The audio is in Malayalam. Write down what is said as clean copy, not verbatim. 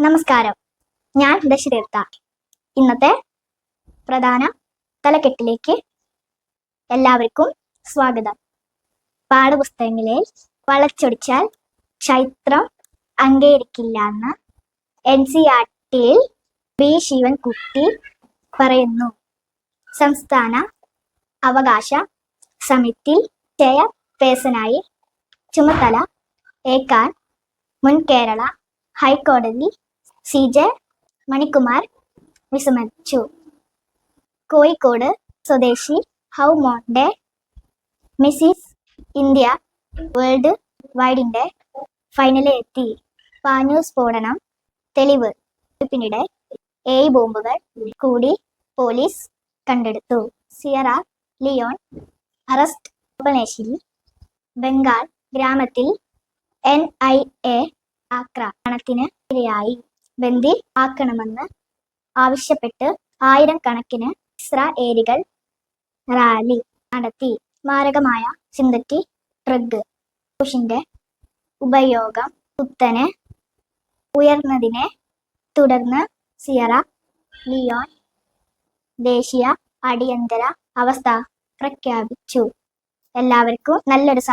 നമസ്കാരം, ഞാൻ ദശരഥ. ഇന്നത്തെ പ്രധാന തലക്കെട്ടിലേക്ക് എല്ലാവർക്കും സ്വാഗതം. പാഠപുസ്തകങ്ങളിൽ വളച്ചൊടിച്ചാൽ ചരിത്രം അംഗീകരിക്കില്ല എന്ന് NCERT-യിൽ B. ശിവൻകുട്ടി പറയുന്നു. സംസ്ഥാന അവകാശ സമിതി ചെയർപേഴ്സണായി ചുമതല ഏൽക്കാൻ മുൻ കേരള ഹൈക്കോടതി CJ മണികുമാർ വിസമ്മതിച്ചു. കോഴിക്കോട് സ്വദേശി ഹൗ മോണ്ടെ മിസിസ് ഇന്ത്യ വേൾഡ് വൈഡിന്റെ ഫൈനലിലെത്തി. പാനൂർ സ്ഫോടനം തെളിവ് പിന്നീട് 7 ബോംബുകൾ കൂടി പോലീസ് കണ്ടെടുത്തു. Sierra Leone arrest. Bhuvaneshwari Bengal ഗ്രാമത്തിൽ NIA ആക്രമണത്തിന് ഇരയായി. ബന്ദി ആക്കണമെന്ന് ആവശ്യപ്പെട്ട് ആയിരക്കണക്കിന് ഇസ്രായേലികൾ റാലി നടത്തി. മാരകമായ സിന്തറ്റിക് ഡ്രഗ് ന്റെ ഉപയോഗം കുത്തനെ ഉയർന്നതിനെ തുടർന്ന് സിയറ ലിയോൺ ദേശീയ അടിയന്തര അവസ്ഥ പ്രഖ്യാപിച്ചു. എല്ലാവർക്കും നല്ലൊരു